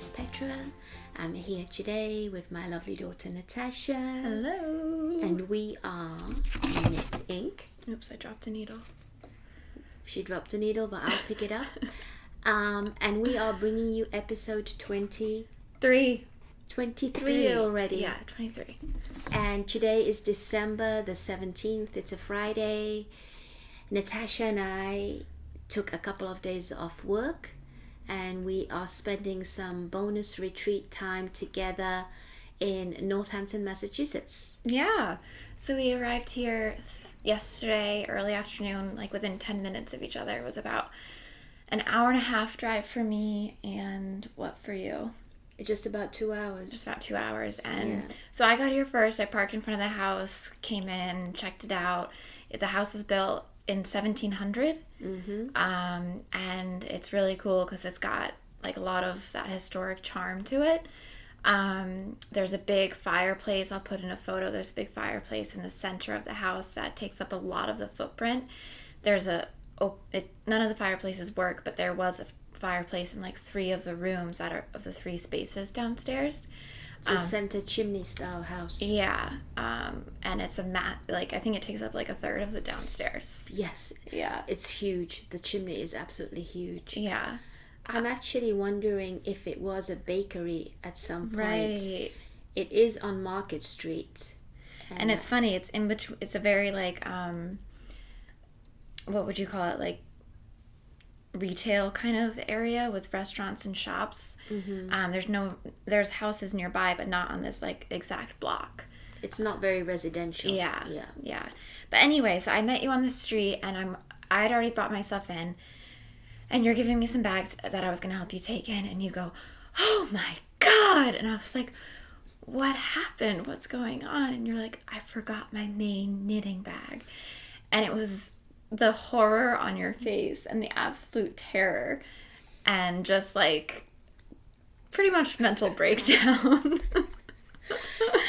name's Petra. I'm here today with my lovely daughter Natasha. Hello. And we are Knit Ink. Oops, I dropped a needle. She dropped a needle, but I'll pick it up. And we are bringing you episode 23 already. Yeah, 23. And today is December the 17th. It's a Friday. Natasha and I took a couple of days off work, and we are spending some bonus retreat time together in Northampton, Massachusetts. Yeah. So we arrived here yesterday, early afternoon, like within 10 minutes of each other. It was about an hour and a half drive for me, and what for you? Just about 2 hours. Just about 2 hours. And Yeah. so I got here first. I parked in front of the house, came in, checked it out. The house was built in 1700. And it's really cool because it's got like a lot of that historic charm to it. There's a big fireplace. I'll put in a photo. There's a big fireplace in the center of the house that takes up a lot of the footprint. There's none of the fireplaces work, but there was a fireplace in like 3 of the rooms that are of the 3 spaces downstairs. It's a center chimney style house. Yeah. And it's I think it takes up like a third of the downstairs. Yes. Yeah. It's huge. The chimney is absolutely huge. Yeah. I'm actually wondering if it was a bakery at some point. Right. It is on Market Street. And it's funny, it's in between, it's a very like, what would you call it? Like retail kind of area with restaurants and shops. There's houses nearby, but not on this like exact block. It's not very residential. Yeah. But anyway, so I met you on the street, and I'd already brought my stuff in, and you're giving me some bags that I was going to help you take in, and you go, "Oh my God." And I was like, "What happened? What's going on?" And you're like, "I forgot my main knitting bag." And it was the horror on your face and the absolute terror and just like pretty much mental breakdown.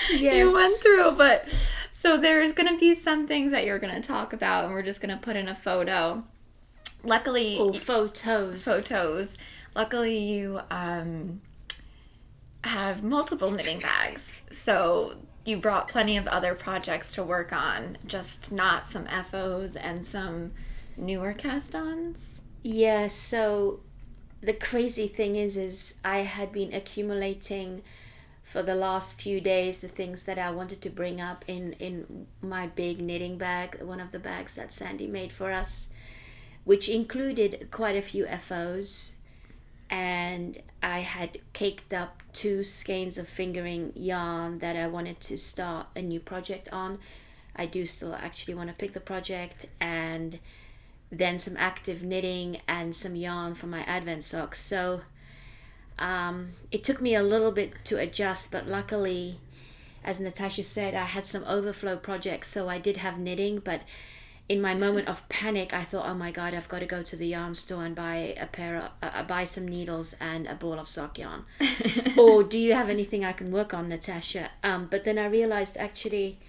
Yes. You went through. But so there's going to be some things that you're going to talk about, and we're just going to put in a photo. Luckily... Photos. Luckily, you have multiple knitting bags. So you brought plenty of other projects to work on, just not some FOs and some newer cast-ons. Yeah, so the crazy thing is I had been accumulating for the last few days the things that I wanted to bring up in my big knitting bag, one of the bags that Sandy made for us, which included quite a few FOs. And I had caked up 2 skeins of fingering yarn that I wanted to start a new project on. I do still actually want to pick the project, and then some active knitting and some yarn for my Advent socks. So it took me a little bit to adjust, but luckily, as Natasha said, I had some overflow projects, so I did have knitting. But in my moment of panic, I thought, oh my God, I've got to go to the yarn store and buy some needles and a ball of sock yarn. Or do you have anything I can work on, Natasha? But then I realized actually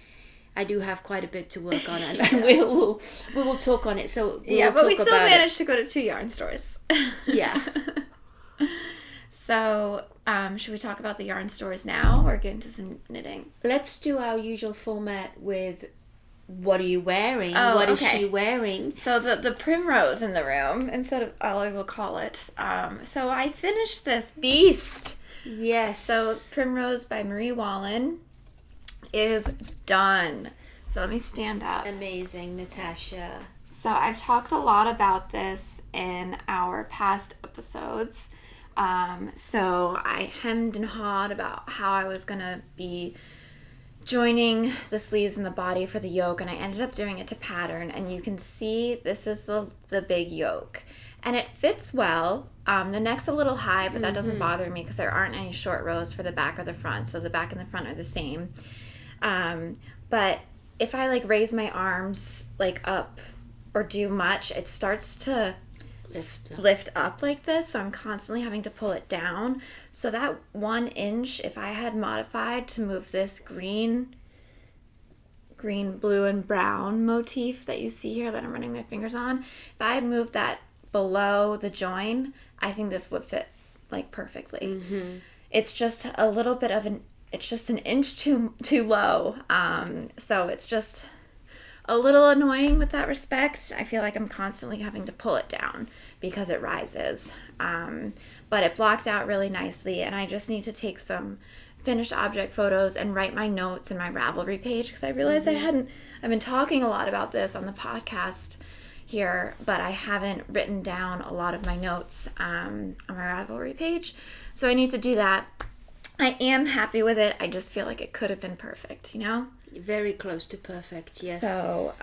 I do have quite a bit to work on, and we will talk on it. So but we still managed to go to 2 yarn stores. Yeah. So should we talk about the yarn stores now, or get into some knitting? Let's do our usual format with what are you wearing? What is she wearing? So the Primrose in the room, instead of I will call it. So I finished this beast. Yes. So Primrose by Marie Wallin is done. So let me stand up. It's amazing, Natasha. So I've talked a lot about this in our past episodes. So I hemmed and hawed about how I was going to be joining the sleeves and the body for the yoke, and I ended up doing it to pattern, and you can see this is the big yoke, and it fits well. The neck's a little high, but that doesn't bother me because there aren't any short rows for the back or the front, so the back and the front are the same. But if I like raise my arms like up or do much, it starts to lift up like this, so I'm constantly having to pull it down. So that 1 inch, if I had modified to move this green, blue, and brown motif that you see here that I'm running my fingers on, if I had moved that below the join, I think this would fit like perfectly. It's just a little bit of it's just an inch too low. So it's just a little annoying with that respect. I feel like I'm constantly having to pull it down because it rises. But it blocked out really nicely, and I just need to take some finished object photos and write my notes in my Ravelry page, because I realized I've been talking a lot about this on the podcast here, but I haven't written down a lot of my notes on my Ravelry page. So I need to do that. I am happy with it. I just feel like it could have been perfect, you know? Very close to perfect, yes. So,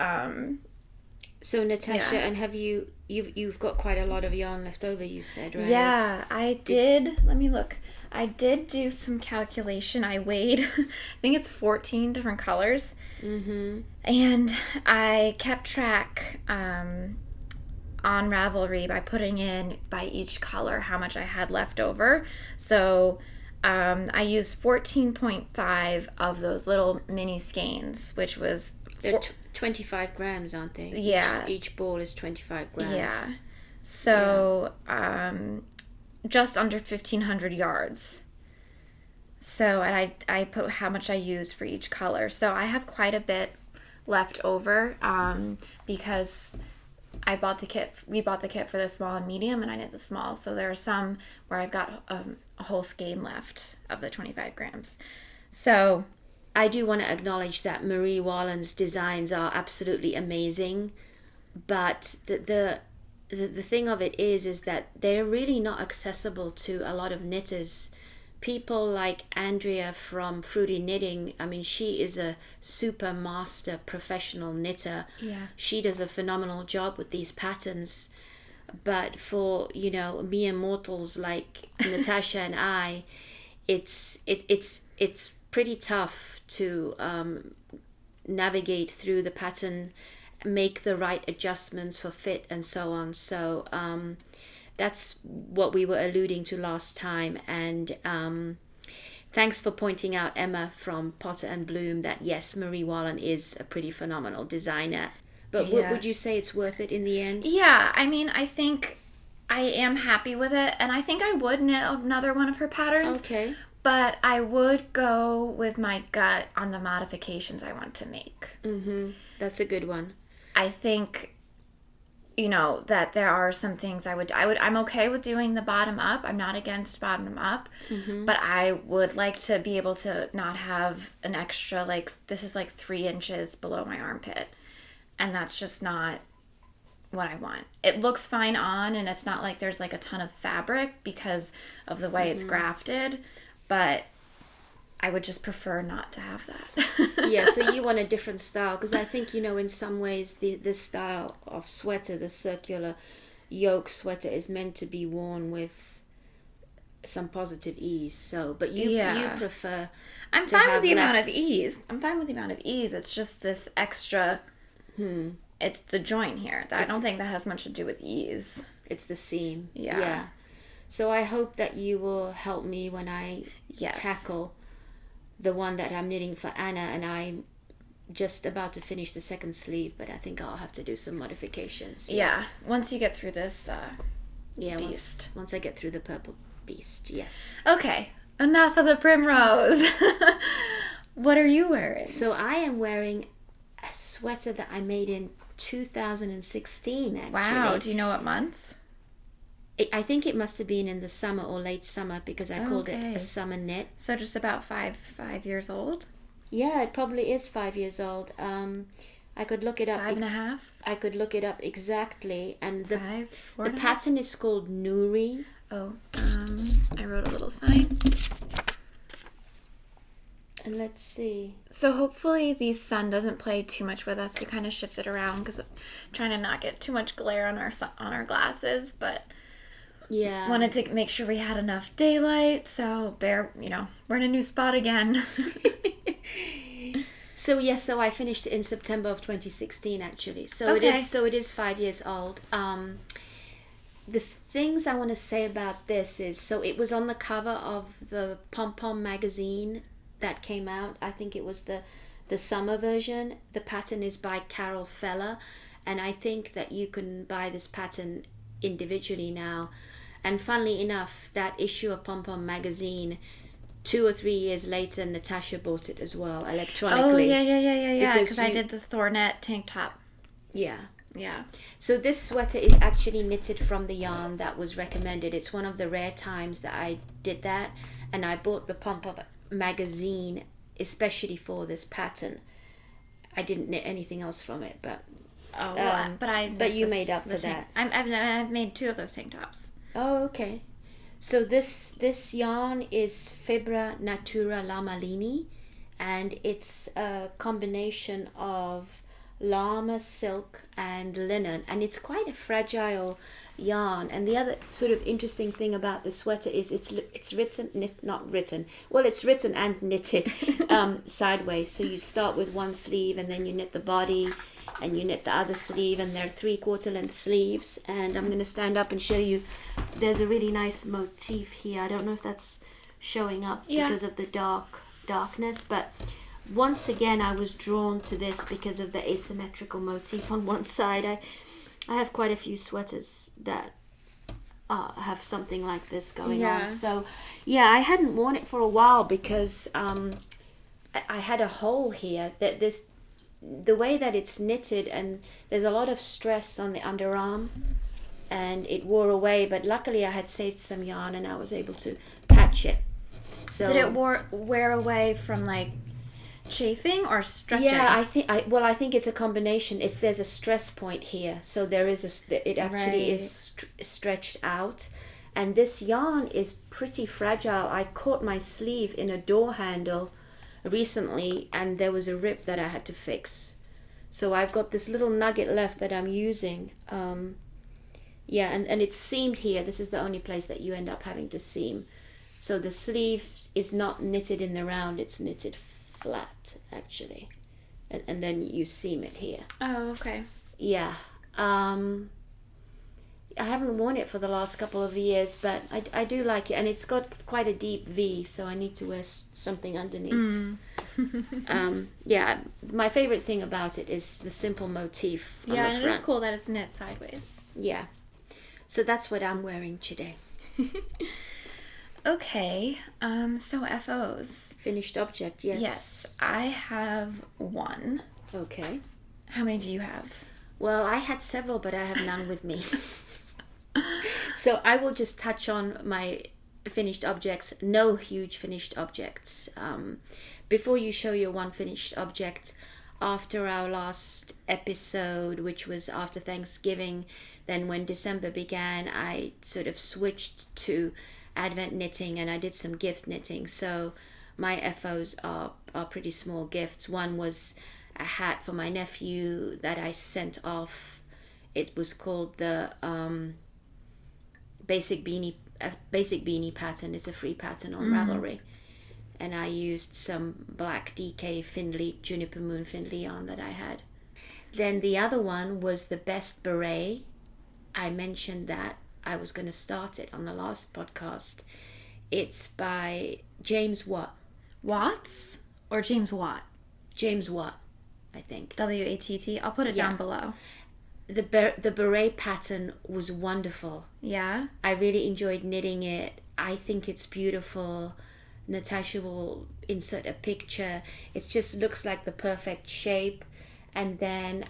Natasha, and have you've got quite a lot of yarn left over, you said, right? Yeah, I did. Let me look. I did do some calculation. I weighed, I think it's 14 different colors. And I kept track on Ravelry by putting in by each color how much I had left over. So I used 14.5 of those little mini skeins, which was... They're 25 grams, aren't they? Yeah. Each ball is 25 grams. Yeah. So... just under 1,500 yards. So, and I put how much I used for each color. So I have quite a bit left over because we bought the kit for the small and medium, and I did the small. So there are some where I've got a whole skein left of the 25 grams. So I do want to acknowledge that Marie Wallin's designs are absolutely amazing, but the thing of it is that they're really not accessible to a lot of knitters. People like Andrea from Fruity Knitting, I mean, she is a super master professional knitter. Yeah. She does a phenomenal job with these patterns. But for, mere mortals like Natasha and I, it's pretty tough to navigate through the pattern, make the right adjustments for fit and so on. So that's what we were alluding to last time. And thanks for pointing out, Emma from Potter and Bloom, that yes, Marie Wallin is a pretty phenomenal designer. But would you say it's worth it in the end? Yeah, I mean, I think I am happy with it, and I think I would knit another one of her patterns. Okay. But I would go with my gut on the modifications I want to make. That's a good one. I think, that there are some things I'm okay with doing the bottom up. I'm not against bottom up, but I would like to be able to not have an extra, this is 3 inches below my armpit. And that's just not what I want. It looks fine on, and it's not like there's a ton of fabric because of the way it's grafted, but I would just prefer not to have that. Yeah, so you want a different style, because I think, in some ways this style of sweater, the circular yoke sweater, is meant to be worn with some positive ease. So, but you prefer I'm fine with the amount of ease. It's just this extra... It's the joint here. I don't think that has much to do with ease. It's the seam. Yeah. So I hope that you will help me when I tackle the one that I'm knitting for Anna, and I'm just about to finish the second sleeve, but I think I'll have to do some modifications. Yeah. Once you get through this beast. Once I get through the purple beast, yes. Okay. Enough of the Primrose. What are you wearing? So I am wearing a sweater that I made in 2016, actually. Wow, do you know what month? I think it must have been in the summer or late summer, because I called it a summer knit. So just about five years old? Yeah, it probably is 5 years old. I could look it up. 5.5? I could look it up exactly. And the the pattern is called Nouri. Oh, I wrote a little sign. And let's see. So hopefully the sun doesn't play too much with us. We kind of shifted around because I'm trying to not get too much glare on our glasses, but wanted to make sure we had enough daylight. So we're in a new spot again. So I finished it in September of 2016, actually. So it is 5 years old. The things I want to say about this is, so it was on the cover of the Pom Pom magazine that came out. I think it was the summer version. The pattern is by Carol Feller, and I think that you can buy this pattern individually now. And funnily enough, that issue of Pom Pom magazine, 2 or 3 years later, Natasha bought it as well, electronically. Oh, yeah. Because I did the Thornet tank top. Yeah. Yeah. So this sweater is actually knitted from the yarn that was recommended. It's one of the rare times that I did that. And I bought the Pom Pom magazine especially for this pattern. I didn't knit anything else from it, but... But you made up for that. I've made 2 of those tank tops. Oh, okay. So this yarn is Fibra Natura Llamalini, and it's a combination of llama, silk, and linen, and it's quite a fragile yarn. And the other sort of interesting thing about the sweater is it's written and knitted sideways. So you start with one sleeve, and then you knit the body, and you knit the other sleeve, and they're 3/4 length sleeves. And I'm going to stand up and show you. There's a really nice motif here. I don't know if that's showing up because of the darkness, but once again I was drawn to this because of the asymmetrical motif on one side. I have quite a few sweaters that have something like this going on. So yeah, I hadn't worn it for a while because I had a hole here. The way that it's knitted, and there's a lot of stress on the underarm, and it wore away, but luckily I had saved some yarn and I was able to patch it. So did it wear away from like chafing or stretching? Yeah, I think it's a combination. There's a stress point here, so it actually is stretched out, and this yarn is pretty fragile. I caught my sleeve in a door handle recently, and there was a rip that I had to fix. So I've got this little nugget left that I'm using. And it's seamed here. This is the only place that you end up having to seam. So the sleeve is not knitted in the round, it's knitted flat actually. And then you seam it here. Oh, okay. Yeah. I haven't worn it for the last couple of years, but I do like it, and it's got quite a deep V, so I need to wear something underneath. My favorite thing about it is the simple motif on the front. It is cool that it's knit sideways. Yeah. So that's what I'm wearing today. Okay, so FOs. Finished object, yes. Yes, I have one. Okay. How many do you have? Well, I had several, but I have none with me. So I will just touch on my finished objects. No huge finished objects. Before you show your one finished object, after our last episode, which was after Thanksgiving, then when December began, I sort of switched to Advent knitting, and I did some gift knitting. So my FOs are pretty small gifts. One was a hat for my nephew that I sent off. It was called the basic beanie pattern. It's a free pattern on Ravelry, and I used some black DK finley, juniper moon finley yarn that I had. Then the other one was the best beret. I mentioned that I was going to start it on the last podcast. It's by James Watts or James Watt? James Watt, I think. WATT. I'll put it down below. The beret pattern was wonderful. Yeah? I really enjoyed knitting it. I think it's beautiful. Natasha will insert a picture. It just looks like the perfect shape. And then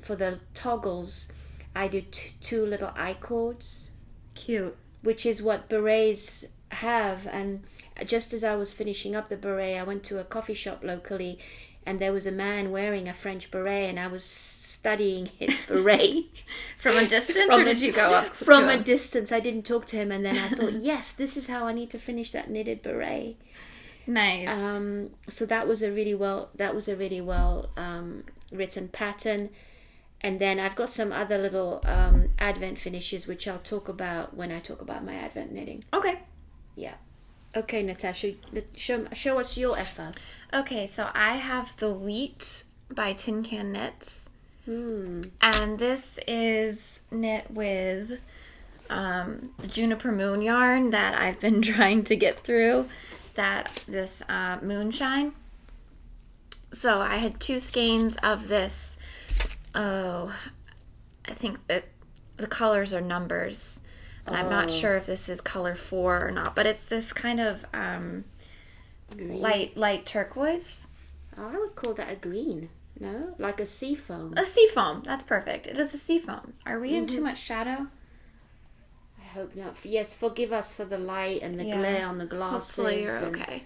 for the toggles, I did 2 little I-cords. Cute. Which is what berets have. And just as I was finishing up the beret, I went to a coffee shop locally, and there was a man wearing a French beret, and I was studying his beret. From a distance, or did you go up from a distance? I didn't talk to him, and then I thought, yes, this is how I need to finish that knitted beret. Nice. So that was a really well written pattern. And then I've got some other little Advent finishes, which I'll talk about when I talk about my Advent knitting. Okay. Yeah. Okay, Natasha, show us your FO. Okay, so I have the Wheat by Tin Can Knits. And this is knit with the Juniper Moon yarn that I've been trying to get through, this moonshine. So I had 2 skeins of this. Oh, I think that the colors are numbers. but I'm not sure if this is color 4 or not. But it's this kind of light turquoise. I would call that a green. No? Like a sea foam. A sea foam. That's perfect. It is a sea foam. Are we in too much shadow? I hope not. Yes, forgive us for the light and the glare on the glasses. Hopefully you're okay.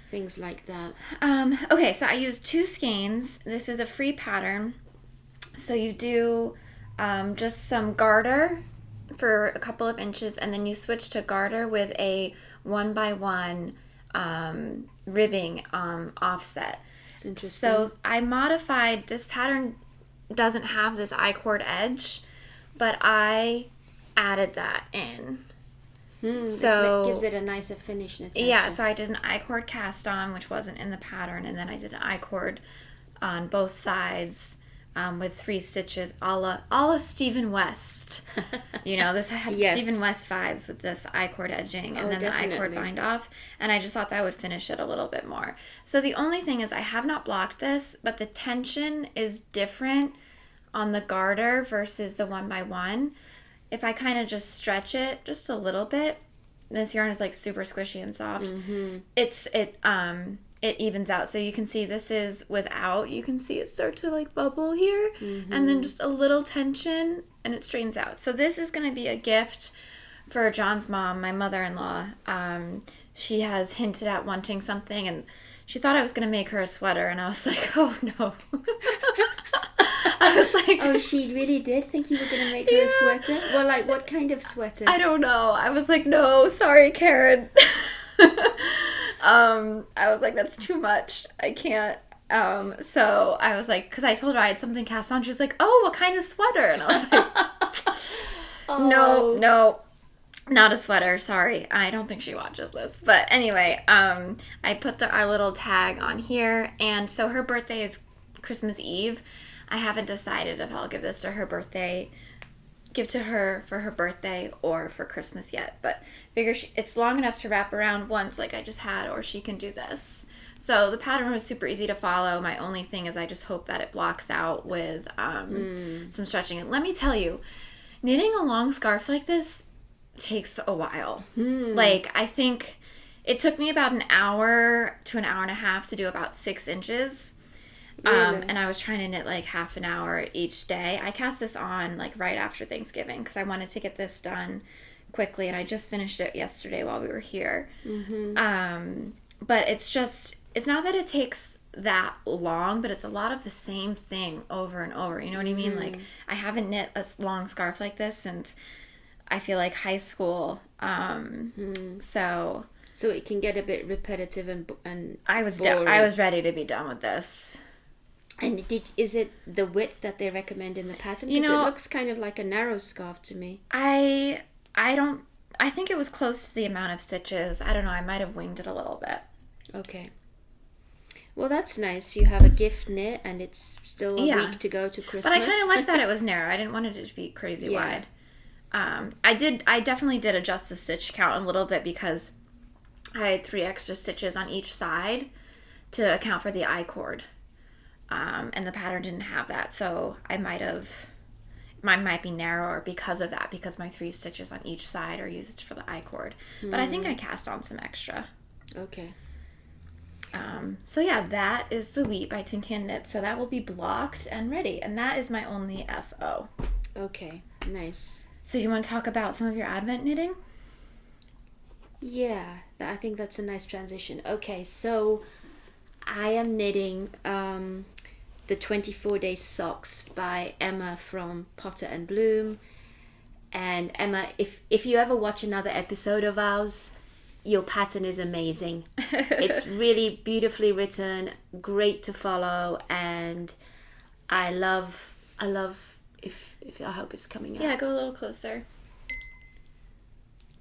Things like that. Okay, so I used 2 skeins. This is a free pattern. So you do just some garter for a couple of inches, and then you switch to garter with a 1x1 ribbing offset. That's interesting. So I modified, this pattern doesn't have this I-cord edge, but I added that in. So it gives it a nicer finish, Natasha. Yeah, so I did an I-cord cast on, which wasn't in the pattern, and then I did an I-cord on both sides with 3 stitches, a la Stephen West. You know, this had Stephen West vibes with this I-cord edging, and then definitely. The I-cord bind off, and I just thought that would finish it a little bit more. So the only thing is I have not blocked this, but the tension is different on the garter versus the 1x1. If I kind of just stretch it just a little bit, this yarn is like super squishy and soft. It evens out. So you can see this is without. You can see it start to like bubble here, and then just a little tension, and it straightens out. So this is going to be a gift for John's mom, my mother-in-law. She has hinted at wanting something, and she thought I was going to make her a sweater, and I was like, oh no. I was like, oh, she really did think you were going to make her a sweater? Well, like, what kind of sweater? I don't know. I was like, no, sorry, Karen. I was like, that's too much. I can't. So I was like, because I told her I had something cast on. She was like, oh, what kind of sweater? And I was like, no, not a sweater. Sorry. I don't think she watches this. But anyway, I put our little tag on here. And so her birthday is Christmas Eve. I haven't decided if I'll give this to her birthday, give to her for her birthday or for Christmas yet. But figure it's long enough to wrap around once like I just had, or she can do this. So the pattern was super easy to follow. My only thing is I just hope that it blocks out with some stretching. And let me tell you, knitting a long scarf like this takes a while. Like, I think it took me about an hour to an hour and a half to do about 6 inches. Really? And I was trying to knit like half an hour each day. I cast this on like right after Thanksgiving because I wanted to get this done quickly, and I just finished it yesterday while we were here. But it's not that it takes that long, but it's a lot of the same thing over and over. You know what I mean? Like, I haven't knit a long scarf like this since I feel like high school. So it can get a bit repetitive and I was ready to be done with this. And is it the width that they recommend in the pattern? Because it looks kind of like a narrow scarf to me. I think it was close to the amount of stitches. I don't know. I might have winged it a little bit. Okay. Well, that's nice. You have a gift knit, and it's still a week to go to Christmas. But I kind of like that it was narrow. I didn't want it to be crazy wide. I definitely did adjust the stitch count a little bit because I had 3 extra stitches on each side to account for the I-cord. And the pattern didn't have that, so mine might be narrower because of that, because my 3 stitches on each side are used for the I-cord. But I think I cast on some extra. Okay. So yeah, that is the Wheat by Tin Can Knit. So that will be blocked and ready, and that is my only FO. Okay, nice. So you want to talk about some of your Advent knitting? Yeah, I think that's a nice transition. Okay, so I am knitting the 24-day socks by Emma from Potter and Bloom. And Emma, if you ever watch another episode of ours, your pattern is amazing. It's really beautifully written, great to follow, and I love if I hope it's coming out. Yeah, go a little closer.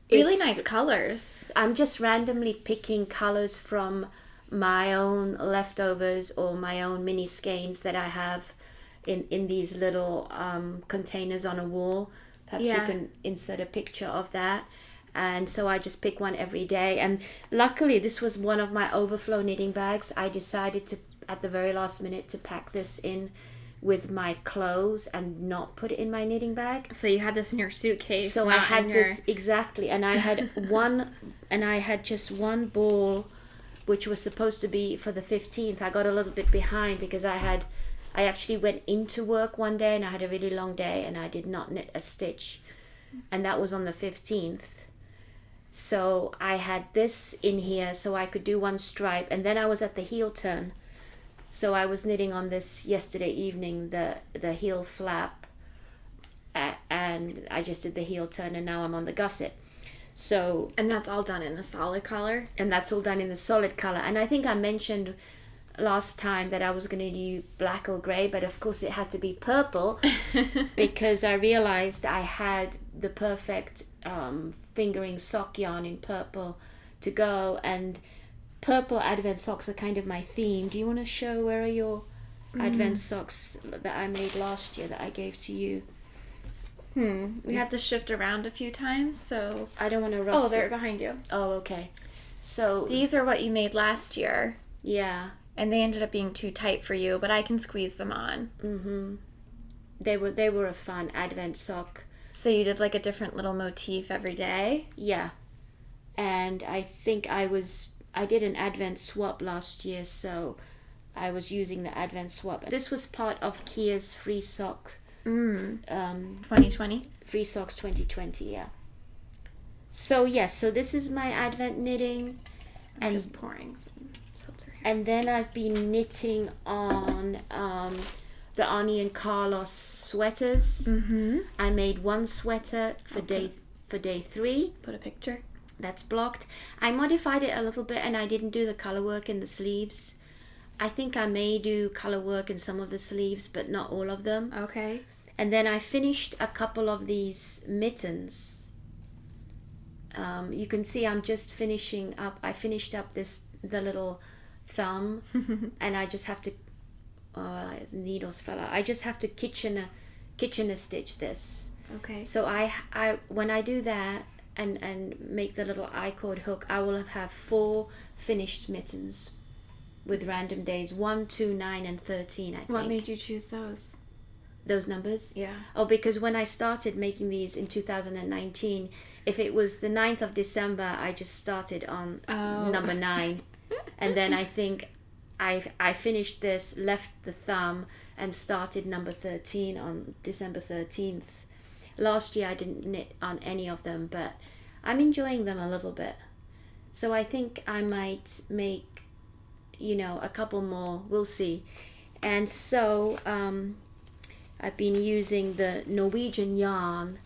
Really nice colors. I'm just randomly picking colors from my own leftovers or my own mini skeins that I have in these little containers on a wall. Perhaps you can insert a picture of that. And so I just pick one every day. And luckily, this was one of my overflow knitting bags. I decided to, at the very last minute, to pack this in with my clothes and not put it in my knitting bag. So you had this in your suitcase. So I had this, exactly, and I had just one ball, which was supposed to be for the 15th. I got a little bit behind because I actually went into work one day and I had a really long day and I did not knit a stitch, and that was on the 15th. So I had this in here so I could do one stripe, and then I was at the heel turn. So I was knitting on this yesterday evening, the heel flap, and I just did the heel turn, and now I'm on the gusset. So, and that's all done in a solid color? And that's all done in the solid color. And I think I mentioned last time that I was going to do black or grey, but of course it had to be purple because I realized I had the perfect fingering sock yarn in purple to go, and purple Advent socks are kind of my theme. Do you want to show where are your Advent socks that I made last year that I gave to you? We have to shift around a few times, so I don't want to rustle. Oh, they're behind you. Oh, okay. So these are what you made last year. Yeah. And they ended up being too tight for you, but I can squeeze them on. Mm-hmm. They were a fun Advent sock. So you did like a different little motif every day? Yeah. And I think I did an Advent swap last year, so I was using the Advent swap. This was part of Kia's free sock. 2020? Free socks 2020, yeah. So yes, so this is my Advent knitting. I'm just pouring some seltzer here. And then I've been knitting on the Arne Carlos sweaters. Mm-hmm. I made one sweater for day 3. Put a picture. That's blocked. I modified it a little bit and I didn't do the color work in the sleeves. I think I may do color work in some of the sleeves, but not all of them. Okay. And then I finished a couple of these mittens. You can see I'm just finishing up. I finished up the little thumb, and I just have to. Needles fell out. I just have to kitchen stitch this. Okay. So I when I do that and make the little I-cord hook, I will have 4 finished mittens with random days 1, 2, 9, and 13. I think. What made you choose those? Those numbers? Yeah. Oh, because when I started making these in 2019, if it was the 9th of December, I just started on number 9. And then I think I finished this, left the thumb, and started number 13 on December 13th. Last year I didn't knit on any of them, but I'm enjoying them a little bit. So I think I might make, a couple more. We'll see. And so I've been using the Norwegian yarn,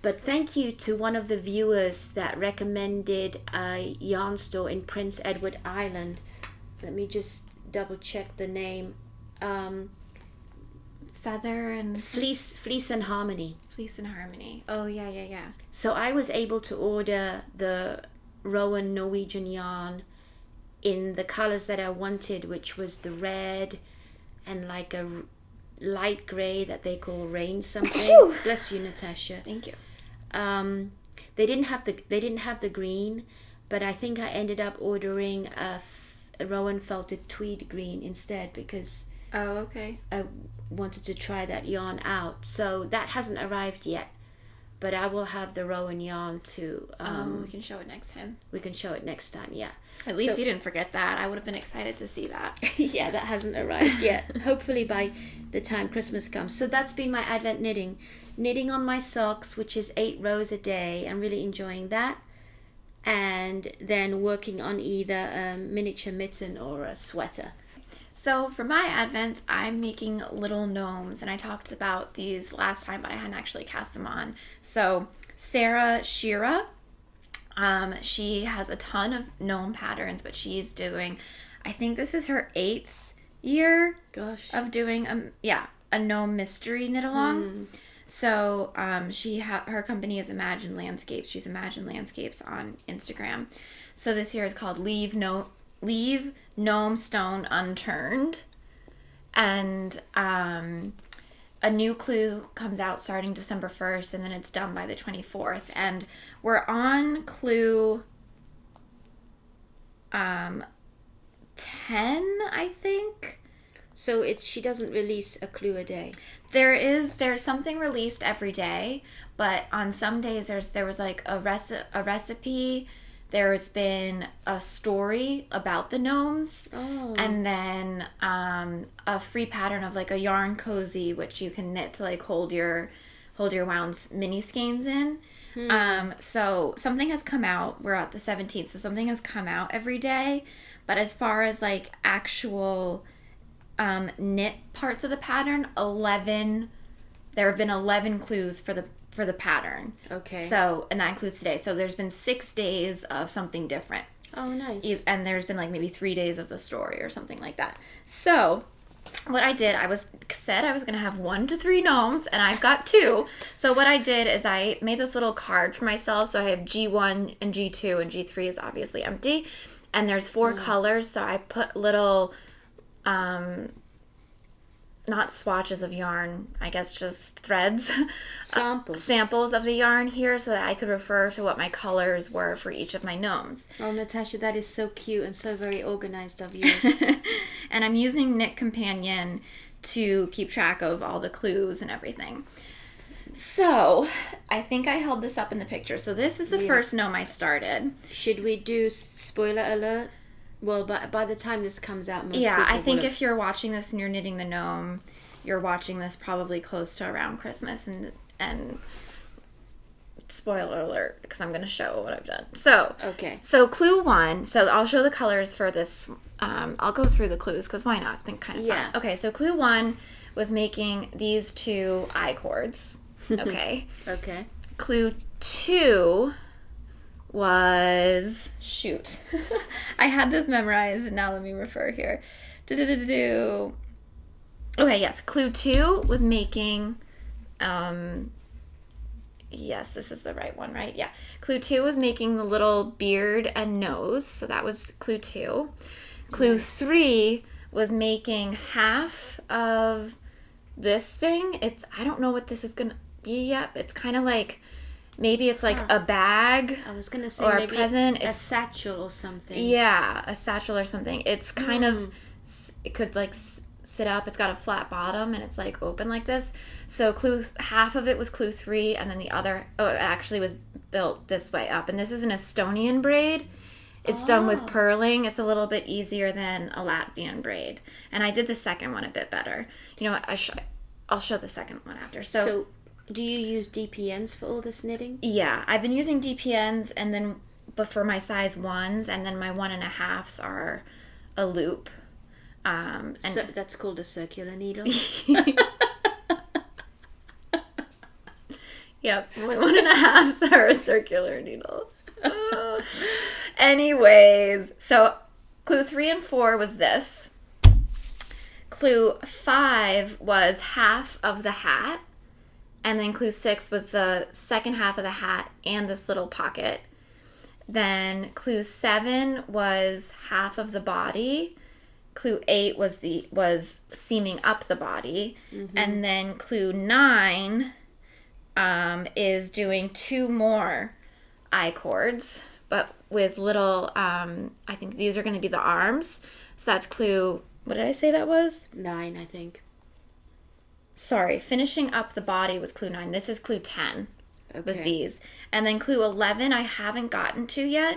but thank you to one of the viewers that recommended a yarn store in Prince Edward Island. Let me just double check the name. Feather and Fleece and Harmony. Fleece and Harmony. Oh yeah. So I was able to order the Rowan Norwegian yarn in the colors that I wanted, which was the red and like a light gray that they call rain something. Bless you, Natasha. Thank you. They didn't have the green, but I think I ended up ordering a Rowan felted tweed green instead because okay. I wanted to try that yarn out. So that hasn't arrived yet, but I will have the Rowan yarn to. We can show it next time. We can show it next time. Yeah. At least you didn't forget that. I would have been excited to see that. Yeah, that hasn't arrived yet. Hopefully by the time Christmas comes. So that's been my Advent knitting. Knitting on my socks, which is 8 rows a day. I'm really enjoying that. And then working on either a miniature mitten or a sweater. So for my Advents, I'm making little gnomes, and I talked about these last time, but I hadn't actually cast them on. So Sarah Schira, she has a ton of gnome patterns, but she's doing, I think this is her 8th year of doing a gnome mystery knit along. So her company is Imagine Landscapes. She's Imagine Landscapes on Instagram. So this year is called Leave Gnome Stone Unturned. And a new clue comes out starting December 1st, and then it's done by the 24th. And we're on clue 10, I think. So she doesn't release a clue a day. There's something released every day, but on some days there was like a recipe. There's been a story about the gnomes, and then a free pattern of like a yarn cozy, which you can knit to like hold your wound mini skeins in. So something has come out. We're at the 17th, so something has come out every day. But as far as like actual knit parts of the pattern, there have been 11 clues for the pattern. Okay. So, and that includes today. So there's been 6 days of something different. Oh, nice. And there's been like maybe 3 days of the story or something like that. So what I did, said I was going to have 1 to 3 gnomes, and I've got 2. So what I did is I made this little card for myself. So I have G1 and G2, and G3 is obviously empty. And there's 4 colors. So I put little, not swatches of yarn, I guess just threads. Samples of the yarn here so that I could refer to what my colors were for each of my gnomes. Oh, Natasha, that is so cute and so very organized of you. And I'm using Knit Companion to keep track of all the clues and everything. So, I think I held this up in the picture. So this is the first gnome I started. Should we do spoiler alert? Well, by the time this comes out, most people I think if you're watching this and you're knitting the gnome, you're watching this probably close to around Christmas, and spoiler alert, because I'm going to show what I've done. So, okay. So clue 1, so I'll show the colors for this. I'll go through the clues, because why not? It's been kind of fun. Yeah. Okay, so clue 1 was making these 2 I cords. Okay. Okay. Clue 2 was, I had this memorized, and now let me refer here. Okay, yes, clue 2 was making, yes, this is the right one, right? Yeah. Clue 2 was making the little beard and nose, so that was clue 2. Clue 3 was making half of this thing. I don't know what this is gonna be yet, but it's kind of like, maybe it's like a bag. I was going to say or maybe a present. A satchel or something. Yeah, a satchel or something. It's kind of, it could like sit up. It's got a flat bottom and it's like open like this. So half of it was clue 3, and then the other, it actually was built this way up. And this is an Estonian braid. It's done with purling. It's a little bit easier than a Latvian braid. And I did the second one a bit better. You know what? I'll show the second one after. So do you use DPNs for all this knitting? Yeah, I've been using DPNs, but for my size 1s, and then my 1.5s are a loop. So that's called a circular needle. Yep, my 1.5s are a circular needle. Anyways, so clue 3 and 4 was this. Clue 5 was half of the hat. And then clue 6 was the second half of the hat and this little pocket. Then clue 7 was half of the body. Clue 8 was seaming up the body. Mm-hmm. And then clue 9 is doing 2 more I cords, but with little, I think these are going to be the arms. So that's clue, what did I say that was? 9, I think. Sorry, finishing up the body was clue 9. This is clue 10, was these. And then clue 11 I haven't gotten to yet,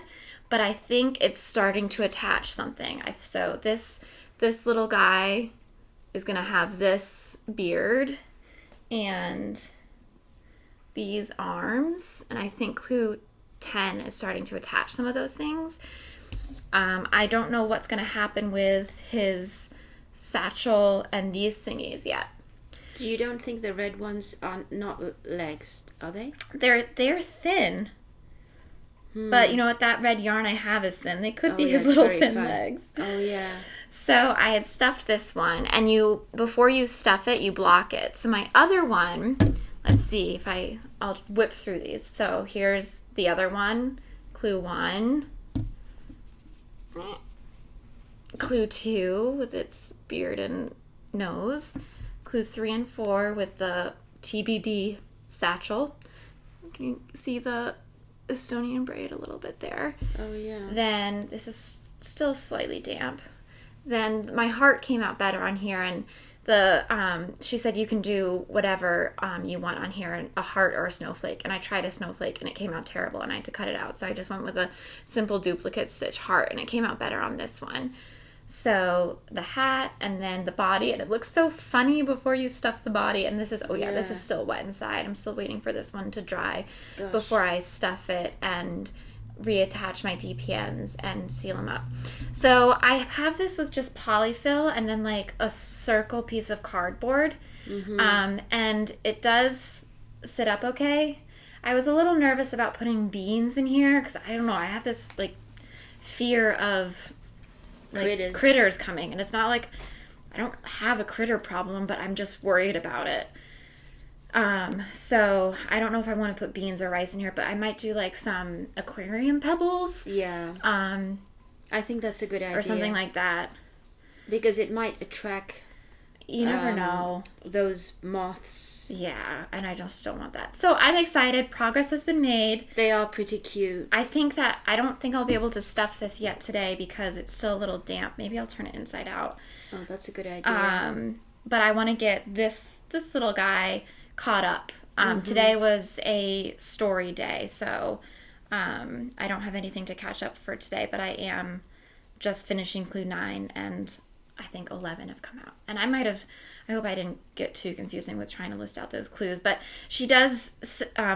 but I think it's starting to attach something. So this little guy is going to have this beard and these arms. And I think clue 10 is starting to attach some of those things. I don't know what's going to happen with his satchel and these thingies yet. You don't think the red ones are not legs, are they? They're thin. But you know what? That red yarn I have is thin. They could be his little thin legs. Oh, yeah. So I had stuffed this one, and before you stuff it, you block it. So my other one, let's see if I'll whip through these. So here's the other one, clue 1. Clue 2 with its beard and nose. Clues 3 and 4 with the TBD satchel. Can you see the Estonian braid a little bit there? Oh, yeah. Then this is still slightly damp. then my heart came out better on here, and she said you can do whatever you want on here, a heart or a snowflake, and I tried a snowflake and it came out terrible and I had to cut it out, so I just went with a simple duplicate stitch heart and it came out better on this one. So the hat and then the body, and it looks so funny before you stuff the body, and this is this is still wet inside. I'm still waiting for this one to dry before I stuff it and reattach my DPNs and seal them up. So I have this with just polyfill and then like a circle piece of cardboard, and it does sit up okay. I was a little nervous about putting beans in here because I don't know, I have this like fear of like critters coming, and it's not like I don't have a critter problem, but I'm just worried about it. So I don't know if I want to put beans or rice in here, but I might do like some aquarium pebbles. Yeah. I think that's a good idea. Or something like that. Because it might attract... You never know. Those moths. Yeah, and I just don't want that. So I'm excited. Progress has been made. They are pretty cute. I don't think I'll be able to stuff this yet today because it's still a little damp. Maybe I'll turn it inside out. Oh, that's a good idea. But I want to get this little guy caught up. Today was a story day, so I don't have anything to catch up for today, but I am just finishing clue 9, and I think 11 have come out. And I hope I didn't get too confusing with trying to list out those clues, but she does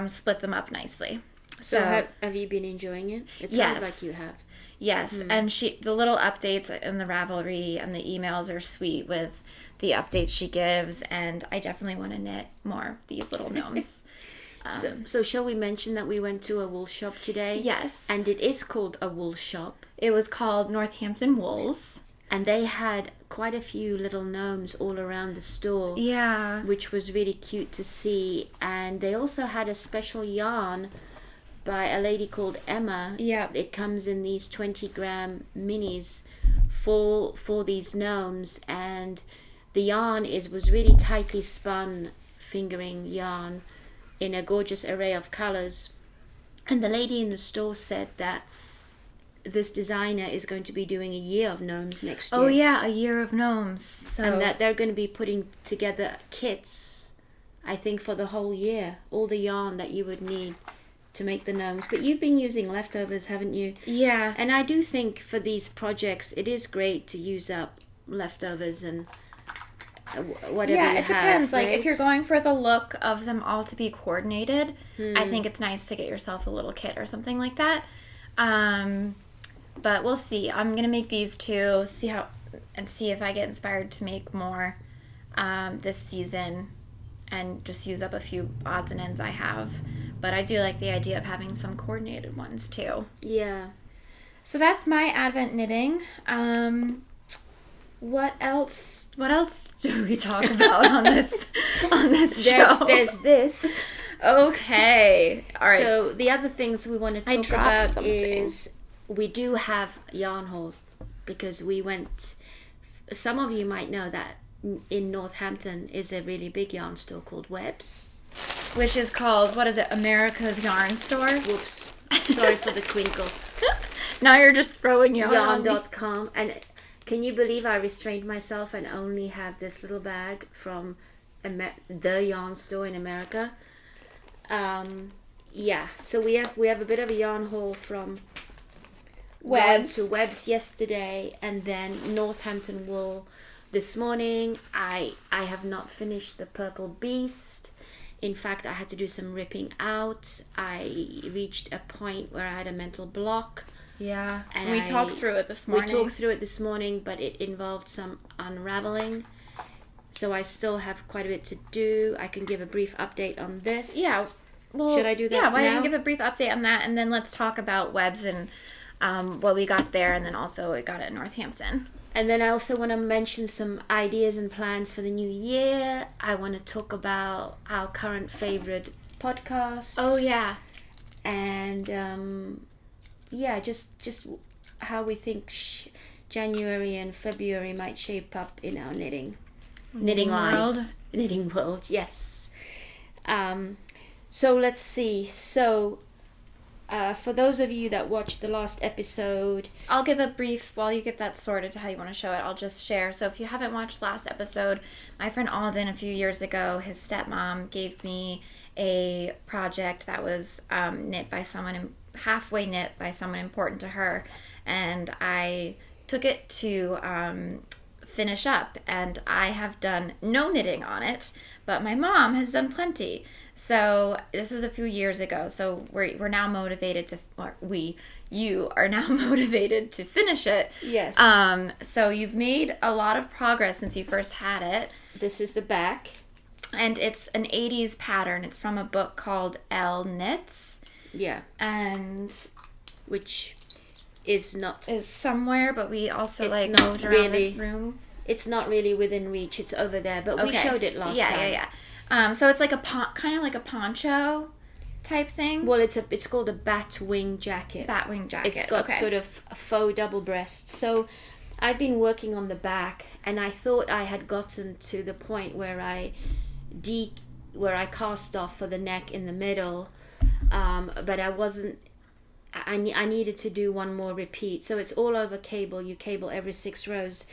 split them up nicely. So have you been enjoying it? It sounds like you have. Yes, and the little updates in the Ravelry and the emails are sweet with the updates she gives, and I definitely want to knit more of these little gnomes. So shall we mention that we went to a wool shop today? Yes. And it is called a wool shop. It was called Northampton Wools. And they had quite a few little gnomes all around the store. Yeah. Which was really cute to see. And they also had a special yarn by a lady called Emma. Yeah. It comes in these 20-gram minis for these gnomes. And the yarn was really tightly spun fingering yarn in a gorgeous array of colors. And the lady in the store said that this designer is going to be doing a year of gnomes next year. Oh yeah, a year of gnomes. So. And that they're going to be putting together kits, I think, for the whole year. All the yarn that you would need to make the gnomes. But you've been using leftovers, haven't you? Yeah. And I do think for these projects, it is great to use up leftovers and whatever you have. Yeah, it depends. Right? Like, if you're going for the look of them all to be coordinated, I think it's nice to get yourself a little kit or something like that. But we'll see. I'm going to make these two, see if I get inspired to make more this season and just use up a few odds and ends I have. But I do like the idea of having some coordinated ones too. Yeah. So that's my Advent knitting. What else do we talk about on this show? There's this. Okay. All right. So the other things we want to talk about is we do have yarn haul because we went. Some of you might know that in Northampton is a really big yarn store called Webb's, which is called, what is it, America's Yarn Store? Whoops. Sorry for the twinkle. Now you're just throwing yarn.com. And can you believe I restrained myself and only have this little bag from the yarn store in America? Yeah, so we have a bit of a yarn haul from Webb's to Webb's yesterday, and then Northampton Wool this morning. I have not finished the Purple Beast. In fact, I had to do some ripping out. I reached a point where I had a mental block. Yeah, and we talked through it this morning. But it involved some unraveling. So I still have quite a bit to do. I can give a brief update on this. Yeah. Well, should I do that Yeah, why now? don't you give a brief update on that, and then let's talk about Webb's and what we got there, and then also we got it in Northampton. And then I also want to mention some ideas and plans for the new year. I want to talk about our current favorite podcasts. Oh, yeah. And, just how we think January and February might shape up in our knitting lives. Knitting world, yes. So let's see. So for those of you that watched the last episode, I'll give a brief, while you get that sorted to how you want to show it, I'll just share. So if you haven't watched last episode, my friend Alden, a few years ago, his stepmom gave me a project that was halfway knit by someone important to her, and I took it to finish up, and I have done no knitting on it, but my mom has done plenty. So this was a few years ago, so we're now motivated to, you are now motivated to finish it. Yes. So you've made a lot of progress since you first had it. This is the back. And it's an 80s pattern. It's from a book called Elle Knits. Yeah. And which is somewhere, but we also moved around this room. It's not really within reach. It's over there, but we showed it last time. Yeah. So it's like kind of like a poncho type thing. Well, it's called a Batwing jacket. Batwing jacket. It's got sort of a faux double breast. So I've been working on the back, and I thought I had gotten to the point where I cast off for the neck in the middle, but I wasn't. I needed to do one more repeat. So it's all over cable. You cable every 6 rows.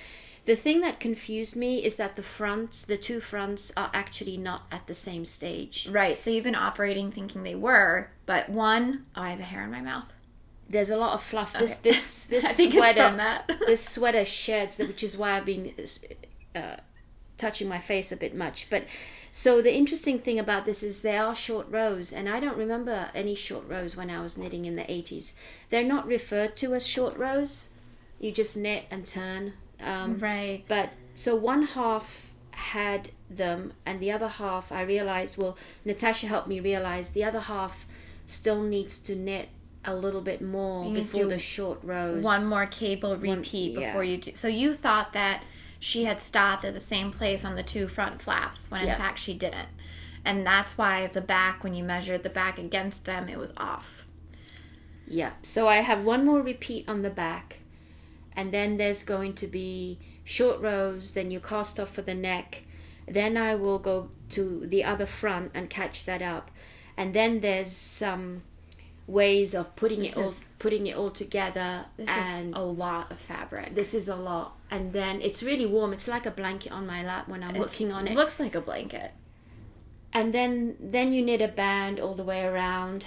The thing that confused me is that the two fronts are actually not at the same stage. Right. So you've been operating thinking they were, but I have a hair in my mouth. There's a lot of fluff. Okay. This I think sweater, it's from that. this sweater sheds, which is why I've been touching my face a bit much. But so the interesting thing about this is they are short rows, and I don't remember any short rows when I was knitting in the 80s. They're not referred to as short rows. You just knit and turn. Right. But so one half had them, and the other half I realized, Natasha helped me realize the other half still needs to knit a little bit more before the short rows. One more cable repeat before you do. So you thought that she had stopped at the same place on the 2 front flaps, when in fact she didn't. And that's why the back, when you measured the back against them, it was off. Yeah. So I have one more repeat on the back, and then there's going to be short rows, then you cast off for the neck, then I will go to the other front and catch that up, and then there's some ways of putting it all together. This is a lot of fabric. This is a lot, and then it's really warm. It's like a blanket on my lap when I'm working on it. It looks like a blanket. And then you knit a band all the way around.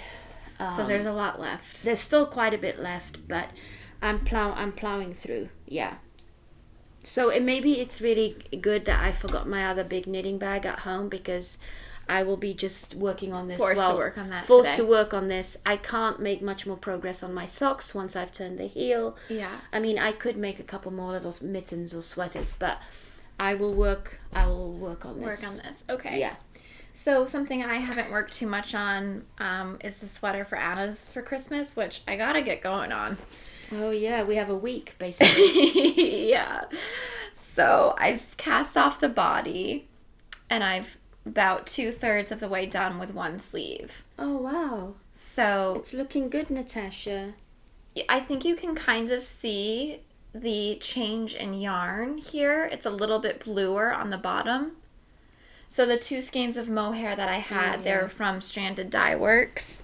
So there's a lot left. There's still quite a bit left, but I'm plowing through. Yeah. So maybe it's really good that I forgot my other big knitting bag at home, because I will be just working on this. Forced to work on that Forced today. to work on this. I can't make much more progress on my socks once I've turned the heel. Yeah. I mean, I could make a couple more little mittens or sweaters, but I will work on this. Okay. Yeah. So something I haven't worked too much on is the sweater for Anna's for Christmas, which I gotta get going on. Oh yeah, we have a week basically. Yeah. So I've cast off the body, and I've about 2/3 of the way done with one sleeve. Oh wow. So it's looking good, Natasha. I think you can kind of see the change in yarn here. It's a little bit bluer on the bottom. So the 2 skeins of mohair that I had, they're from Stranded Dyeworks,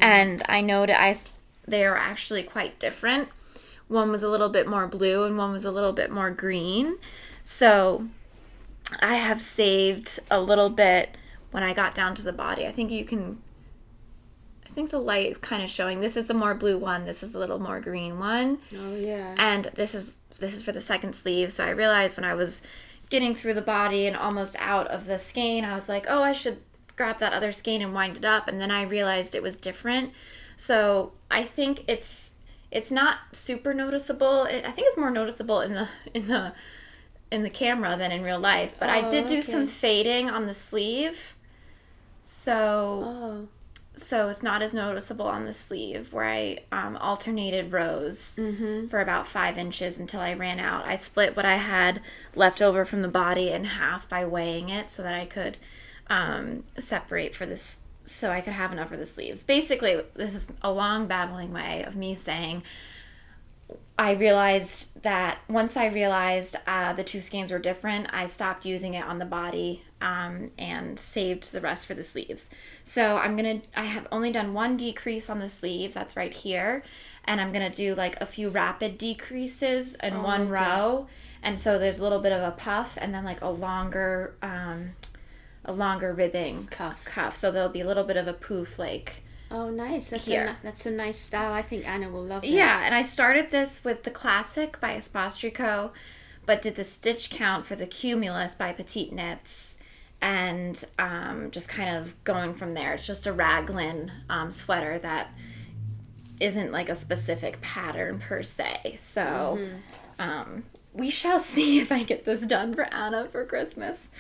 and I know that they are actually quite different. One was a little bit more blue and one was a little bit more green. So I have saved a little bit when I got down to the body. I think the light is kind of showing. This is the more blue one. This is the little more green one. Oh yeah. And this is for the second sleeve. So I realized when I was getting through the body and almost out of the skein, I was like, oh, I should grab that other skein and wind it up. And then I realized it was different. So I think it's not super noticeable. I think it's more noticeable in the camera than in real life. But I did do some fading on the sleeve. So it's not as noticeable on the sleeve, where I alternated rows for about 5 inches until I ran out. I split what I had left over from the body in half by weighing it so that I could separate for this, so I could have enough for the sleeves. Basically, this is a long babbling way of me saying I realized that once I realized the two skeins were different, I stopped using it on the body and saved the rest for the sleeves. So I have only done one decrease on the sleeve, that's right here, and I'm gonna do like a few rapid decreases in one row, and so there's a little bit of a puff and then like a longer ribbing cuff. So there'll be a little bit of a poof like. Oh, nice. That's a nice style. I think Anna will love that. Yeah, and I started this with the Classic by Espace Tricot, but did the stitch count for the Cumulus by Petite Knits, and just kind of going from there. It's just a raglan sweater that isn't like a specific pattern per se. So we shall see if I get this done for Anna for Christmas.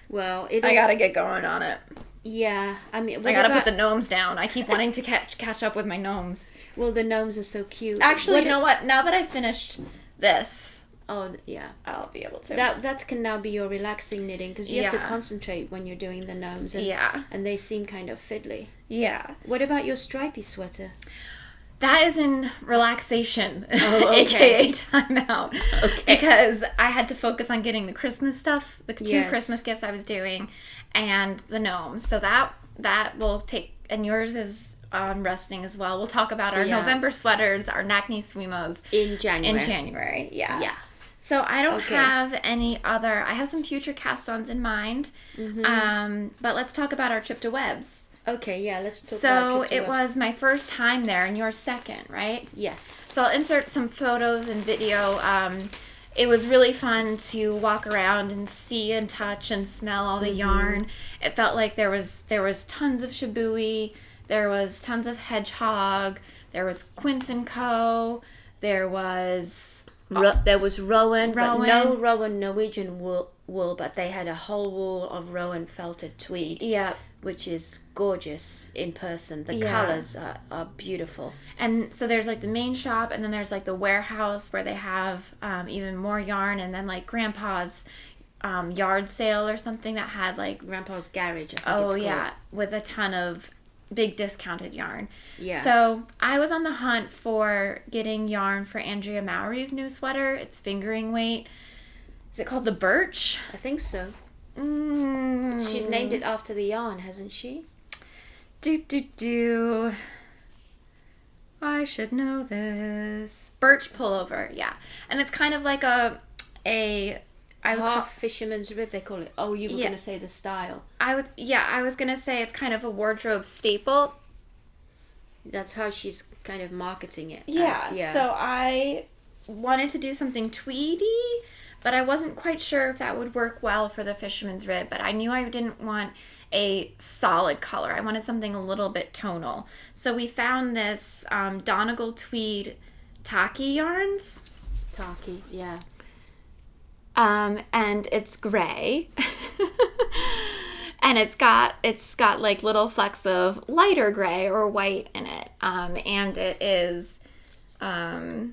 Well, I gotta get going on it. Yeah, I mean, I gotta put the gnomes down. I keep wanting to catch up with my gnomes. Well, the gnomes are so cute. Actually, you know what? Now that I've finished this, oh yeah, I'll be able to. That can now be your relaxing knitting, because you have to concentrate when you're doing the gnomes. And they seem kind of fiddly. Yeah. What about your stripy sweater? That is in relaxation, okay. aka timeout. Okay. Because I had to focus on getting the Christmas stuff, the two Yes. Christmas gifts I was doing, and the gnomes. So that will take, and yours is resting as well. We'll talk about our November sweaters, our Nakni Swimos. In January, yeah. Yeah. So I don't have any other, I have some future cast-ons in mind, but let's talk about our trip to Webs. Okay, yeah, let's talk about So trip to it Webs. was my first time there, and yours second, right? Yes. So I'll insert some photos and video. It was really fun to walk around and see and touch and smell all the yarn. It felt like there was tons of Shibui, there was tons of Hedgehog, there was Quince & Co., there was Rowan, but no Rowan Norwegian wool, but they had a whole wool of Rowan felted tweed. Yeah. Which is gorgeous in person. The colors are beautiful. And so there's like the main shop, and then there's like the warehouse where they have even more yarn, and then like Grandpa's yard sale or something that had like Grandpa's Garage, I think it's called. with a ton of big discounted yarn. Yeah. So I was on the hunt for getting yarn for Andrea Mowry's new sweater. It's fingering weight. Is it called the Birch? I think so. She's named it after the yarn, hasn't she? I should know this. Birch pullover, yeah. And it's kind of like a half fisherman's rib, they call it. Oh, you were going to say the style. I was going to say it's kind of a wardrobe staple. That's how she's kind of marketing it. Yeah, so I wanted to do something tweedy, but I wasn't quite sure if that would work well for the fisherman's rib. But I knew I didn't want a solid color. I wanted something a little bit tonal. So we found this Donegal tweed Taki yarns. Taki, yeah. And it's gray. And it's got like little flecks of lighter gray or white in it. And it is 70%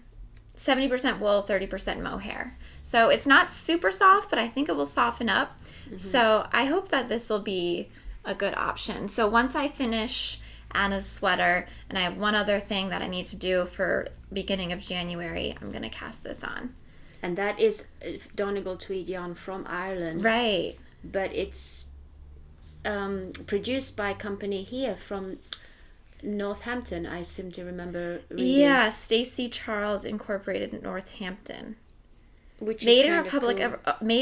wool, 30% mohair. So it's not super soft, but I think it will soften up. So I hope that this will be a good option. So once I finish Anna's sweater, and I have one other thing that I need to do for beginning of January, I'm going to cast this on. And that is Donegal tweed yarn from Ireland. Right. But it's produced by a company here from Northampton, I seem to remember reading. Yeah, Stacey Charles Incorporated in Northampton. Which made is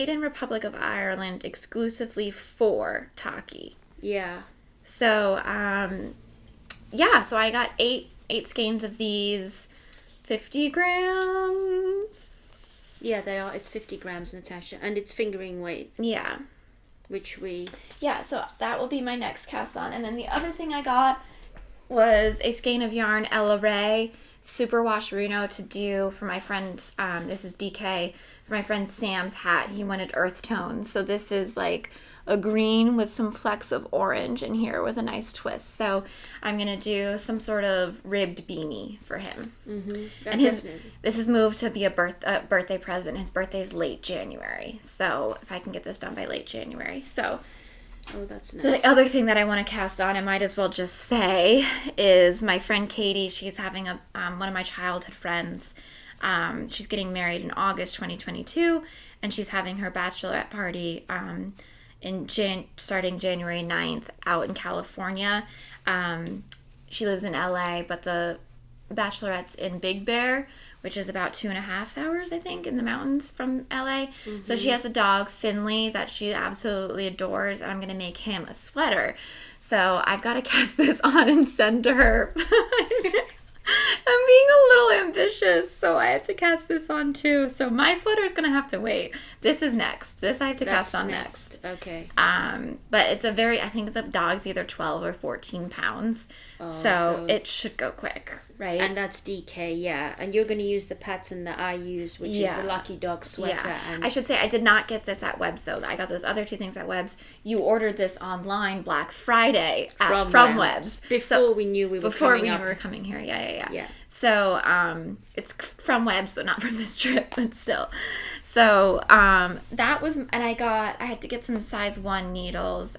in Republic of Ireland exclusively for Taki. Yeah. So so I got eight skeins of these, 50 grams. Yeah, they are. It's 50 grams, Natasha, and it's fingering weight. Yeah. So that will be my next cast on. And then the other thing I got was a skein of yarn, Elle Ray superwash merino to do for my friend, this is DK, for my friend Sam's hat. He wanted earth tones. So this is like a green with some flecks of orange in here with a nice twist. So I'm going to do some sort of ribbed beanie for him. And this is moved to be a birthday present. His birthday is late January. So if I can get this done by late January. So oh, that's nice. the other thing that I want to cast on, I might as well just say, is my friend Katie. She's having one of my childhood friends She's getting married in August 2022, and she's having her bachelorette party starting January 9th out in California. She lives in LA, but the bachelorette's in Big Bear, which is about 2.5 hours, I think, in the mountains from LA. Mm-hmm. So she has a dog, Finley, that she absolutely adores, and I'm going to make him a sweater. So I've got to cast this on and send to her. I'm being a little ambitious, so I have to cast this on too. So my sweater is going to have to wait. This is next. This I have to cast on next. Okay. But it's I think the dog's either 12 or 14 pounds. So it should go quick, right? And that's DK, yeah. And you're going to use the pattern that I used, which is the Lucky Dog sweater. Yeah. And I should say I did not get this at Webb's, though. I got those other two things at Webb's. You ordered this online Black Friday from Webb's. Before we knew we were coming here. Yeah. So it's from Webb's, but not from this trip, but still. So that was, and I had to get some size 1 needles.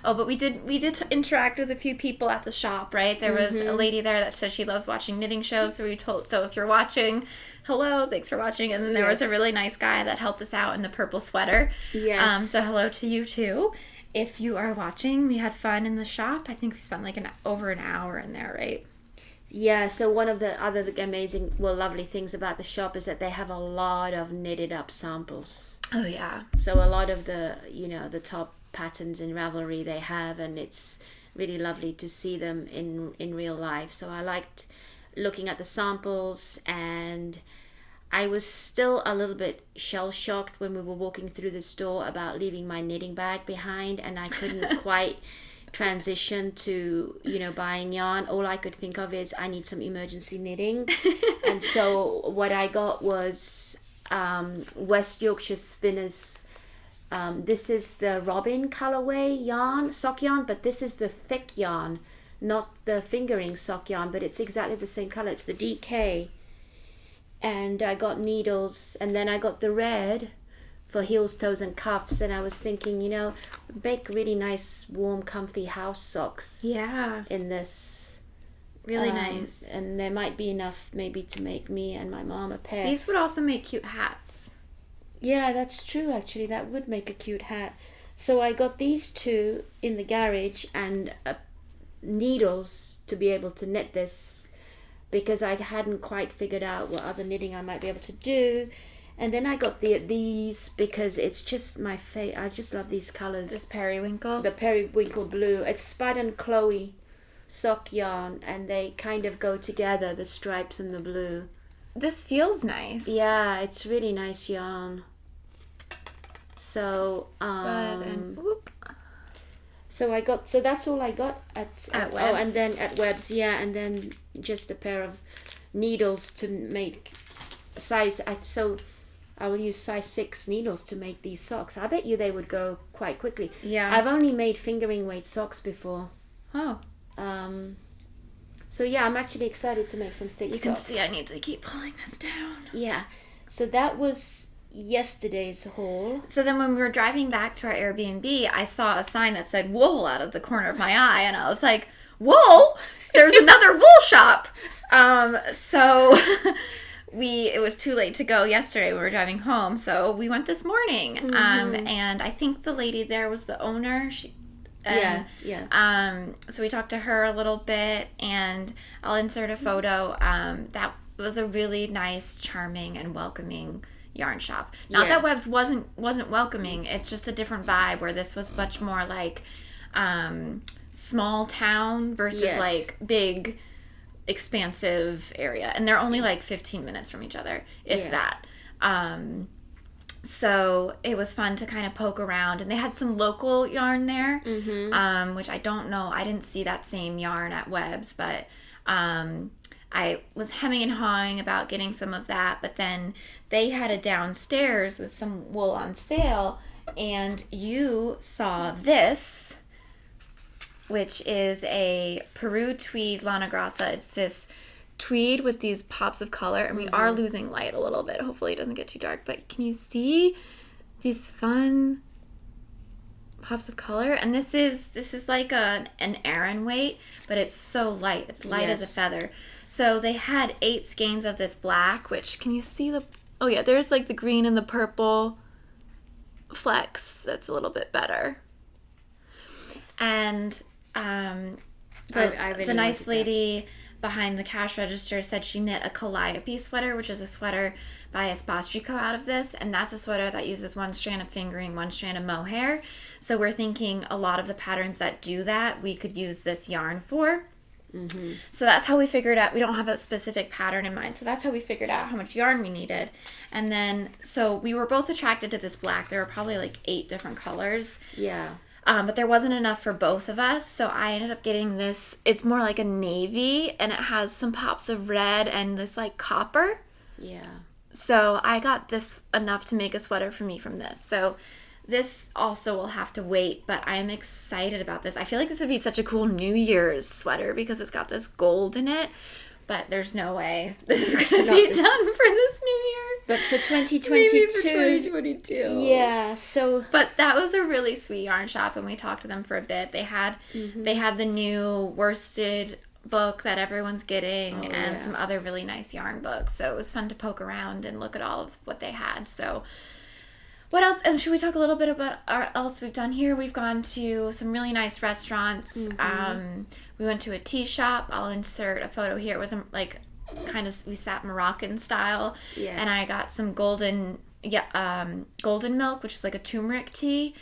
But we did interact with a few people at the shop, right? There was a lady there that said she loves watching knitting shows. So if you're watching, hello, thanks for watching. And then there was a really nice guy that helped us out in the purple sweater. Yes. So hello to you too. If you are watching, we had fun in the shop. I think we spent like over an hour in there, right? Yeah, so one of the other lovely things about the shop is that they have a lot of knitted up samples. Oh, yeah. So a lot of the, the top patterns in Ravelry they have, and it's really lovely to see them in real life. So I liked looking at the samples, and I was still a little bit shell-shocked when we were walking through the store about leaving my knitting bag behind, and I couldn't quite transition to buying yarn. All I could think of is I need some emergency knitting. And so what I got was West Yorkshire Spinners. This is the Robin colorway sock yarn, but this is the thick yarn, not the fingering sock yarn, but it's exactly the same color. It's the DK. And I got needles, and then I got the red for heels, toes, and cuffs. And I was thinking, make really nice, warm, comfy house socks. Yeah. In this. Really nice. And there might be enough maybe to make me and my mom a pair. These would also make cute hats. Yeah, that's true, actually. That would make a cute hat. So I got these two in the garage and needles to be able to knit this, because I hadn't quite figured out what other knitting I might be able to do. And then I got these because it's just my favorite. I just love these colors. This periwinkle? The periwinkle blue. It's Spud and Chloe sock yarn, and they kind of go together, the stripes and the blue. This feels nice. Yeah, it's really nice yarn. So, so that's all I got at Webb's. Oh, and then at Webb's, and then just a pair of needles to make size. So I will use size 6 needles to make these socks. I bet you they would go quite quickly. Yeah. I've only made fingering weight socks before. Oh. So yeah, I'm actually excited to make some thick socks. You can see I need to keep pulling this down. Yeah. So that was yesterday's haul. So then when we were driving back to our Airbnb, I saw a sign that said wool out of the corner of my eye, and I was like, wool? There's another wool shop. So it was too late to go yesterday. We were driving home, so we went this morning. And I think the lady there was the owner. So we talked to her a little bit, and I'll insert a photo. That was a really nice, charming, and welcoming yarn shop. Not that Webb's wasn't welcoming. It's just a different vibe, where this was much more like small town versus like big, expansive area. And they're only like 15 minutes from each other, if that. So it was fun to kind of poke around, and they had some local yarn there, which I don't know. I didn't see that same yarn at Webb's, but I was hemming and hawing about getting some of that. But then they had a downstairs with some wool on sale, and you saw this, which is a Peru tweed Lana Grassa. It's this tweed with these pops of color, and we are losing light a little bit. Hopefully it doesn't get too dark, but can you see these fun pops of color? And this is like an Aran weight, but it's so light. It's light as a feather. So they had 8 skeins of this black, which, can you see the... Oh, yeah, there's like the green and the purple flecks. That's a little bit better. And the nice lady behind the cash register said she knit a calliope sweater, which is a sweater by Espace Tricot out of this, and that's a sweater that uses 1 strand of fingering, 1 strand of mohair. So we're thinking a lot of the patterns that do that, we could use this yarn for. Mm-hmm. So that's how we figured out. We don't have a specific pattern in mind, so that's how we figured out how much yarn we needed. And then, so we were both attracted to this black. There were probably like 8 different colors. Yeah. But there wasn't enough for both of us, so I ended up getting this. It's more like a navy, and it has some pops of red and this like copper. Yeah. So I got this enough to make a sweater for me from this. So this also will have to wait, but I am excited about this. I feel like this would be such a cool New Year's sweater because it's got this gold in it. But there's no way this is going to be done for this New Year. But for 2022. Maybe for 2022. Yeah, so... But that was a really sweet yarn shop, and we talked to them for a bit. They had the new worsted book that everyone's getting, and some other really nice yarn books. So it was fun to poke around and look at all of what they had. So... What else? And should we talk a little bit about what else we've done here? We've gone to some really nice restaurants. Mm-hmm. We went to a tea shop. I'll insert a photo here. It was like kind of, we sat Moroccan style. Yes. And I got some golden milk, which is like a turmeric tea.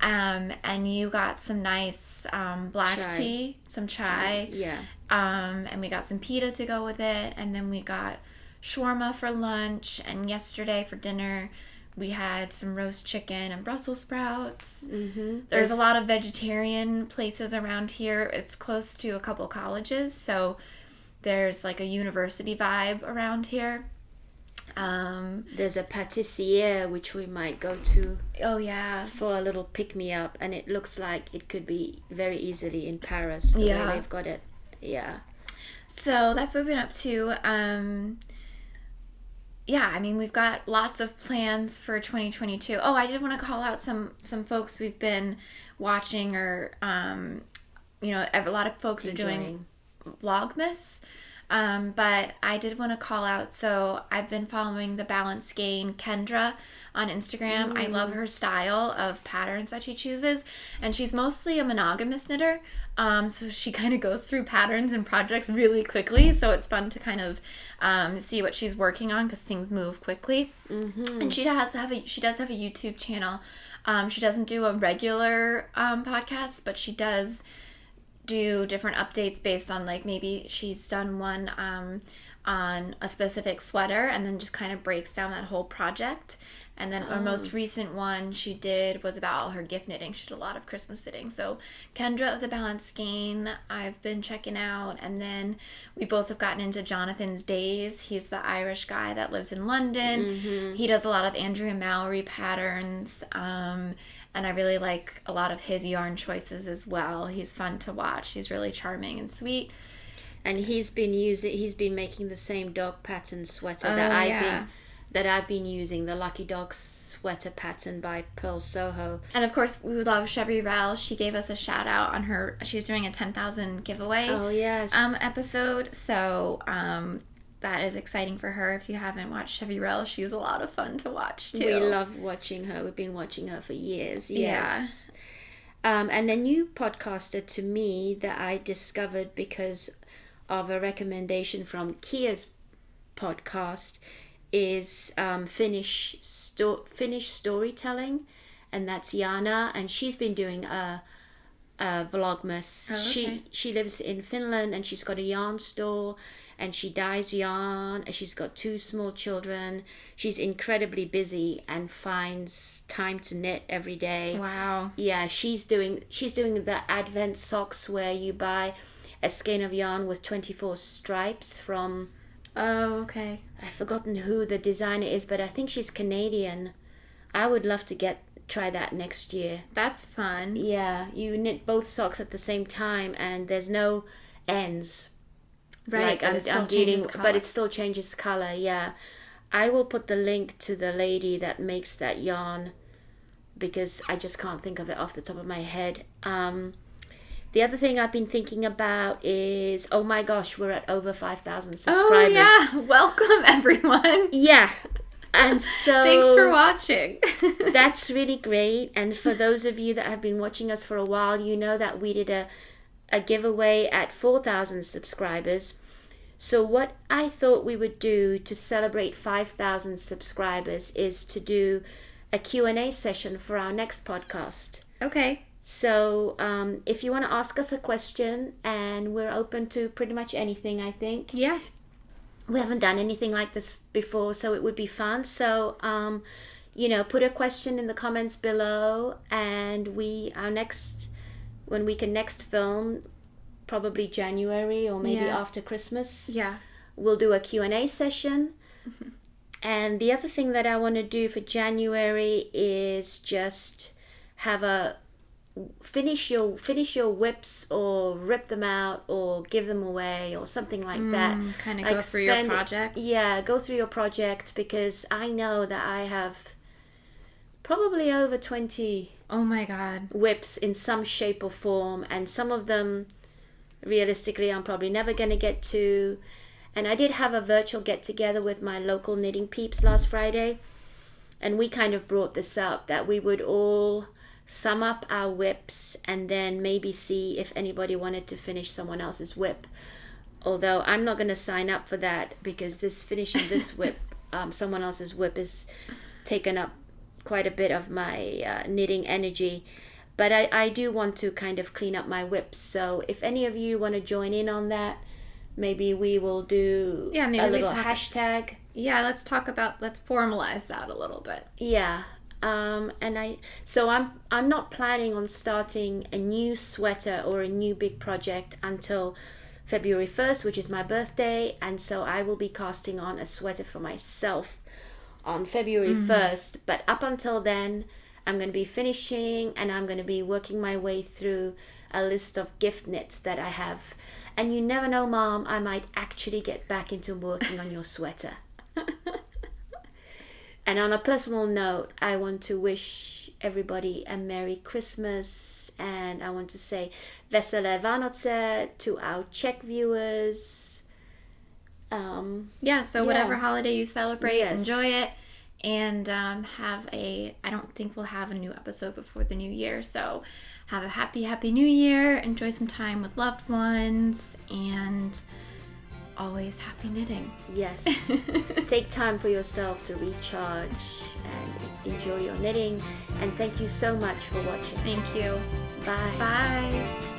And you got some nice black tea, some chai. Yeah. And we got some pita to go with it. And then we got shawarma for lunch. And yesterday for dinner, we had some roast chicken and Brussels sprouts. Mm-hmm. There's a lot of vegetarian places around here. It's close to a couple colleges, so there's like a university vibe around here. There's a pâtissier which we might go to. Oh, yeah. For a little pick-me-up, and it looks like it could be very easily in Paris. The way they've got it. Yeah. So that's what we've been up to. Yeah, I mean, we've got lots of plans for 2022. Oh, I did want to call out some folks we've been watching, or, a lot of folks are doing Vlogmas. But I did want to call out, so I've been following the Balance Skein Kendra on Instagram. I love her style of patterns that she chooses, and she's mostly a monogamous knitter. So she kind of goes through patterns and projects really quickly, so it's fun to kind of see what she's working on because things move quickly. Mm-hmm. And she does have a YouTube channel. She doesn't do a regular podcast, but she does do different updates based on, like, maybe she's done one on a specific sweater and then just kind of breaks down that whole project. And then our most recent one she did was about all her gift knitting. She did a lot of Christmas knitting. So Kendra of the Balance Skein, I've been checking out. And then we both have gotten into Jonathan's Days. He's the Irish guy that lives in London. Mm-hmm. He does a lot of Andrea Mallory patterns. And I really like a lot of his yarn choices as well. He's fun to watch. He's really charming and sweet. And he's been making the same dog pattern sweater that I've been using, the Lucky Dog sweater pattern by Pearl Soho. And of course, we love Chevy Rel. She gave us a shout out on her. She's doing a 10,000 giveaway. Oh yes. Episode. So that is exciting for her. If you haven't watched Chevy Rel, she's a lot of fun to watch too. We love watching her. We've been watching her for years. Yes. Yeah. And a new podcaster to me that I discovered because of a recommendation from Kia's podcast is Finnish storytelling, and that's Jana, and she's been doing a Vlogmas. Oh, okay. She lives in Finland, and she's got a yarn store, and she dyes yarn, and she's got 2 small children. She's incredibly busy and finds time to knit every day. Wow. Yeah, she's doing the Advent socks where you buy a skein of yarn with 24 stripes from... Oh, okay. I've forgotten who the designer is, but I think she's Canadian. I would love to try that next year. That's fun. Yeah, you knit both socks at the same time, and there's no ends. Right, but it still changes color. Yeah, I will put the link to the lady that makes that yarn because I just can't think of it off the top of my head. The other thing I've been thinking about is, oh my gosh, we're at over 5,000 subscribers. Oh yeah, welcome everyone. Yeah. And so thanks for watching. That's really great. And for those of you that have been watching us for a while, you know that we did a giveaway at 4,000 subscribers. So what I thought we would do to celebrate 5,000 subscribers is to do a Q&A session for our next podcast. Okay. So if you want to ask us a question, and we're open to pretty much anything, I think. Yeah. We haven't done anything like this before, so it would be fun. So, put a question in the comments below, and when we can next film, probably January or maybe after Christmas. Yeah. We'll do a Q&A session. Mm-hmm. And the other thing that I want to do for January is just have finish your whips, or rip them out, or give them away, or something like that. Kind of go through your projects. Yeah, go through your projects, because I know that I have probably over 20 oh my god whips in some shape or form, and some of them realistically I'm probably never going to get to. And I did have a virtual get together with my local knitting peeps last Friday, and we kind of brought this up, that we would all sum up our whips and then maybe see if anybody wanted to finish someone else's whip. Although I'm not going to sign up for that, because finishing this whip, someone else's whip, is taken up quite a bit of my knitting energy. But I do want to kind of clean up my whips. So if any of you want to join in on that, maybe we will do a little hashtag. Yeah, let's formalize that a little bit. Yeah. I'm not planning on starting a new sweater or a new big project until February 1st, which is my birthday, and so I will be casting on a sweater for myself on February 1st. But up until then, I'm going to be finishing, and I'm going to be working my way through a list of gift knits that I have. And you never know, Mom, I might actually get back into working on your sweater. And on a personal note, I want to wish everybody a Merry Christmas, and I want to say Veselé Vánoce to our Czech viewers. Whatever holiday you celebrate, enjoy it, and I don't think we'll have a new episode before the new year, so have a happy new year, enjoy some time with loved ones, and always happy knitting. Yes. Take time for yourself to recharge and enjoy your knitting. And thank you so much for watching. Thank you. Bye. Bye.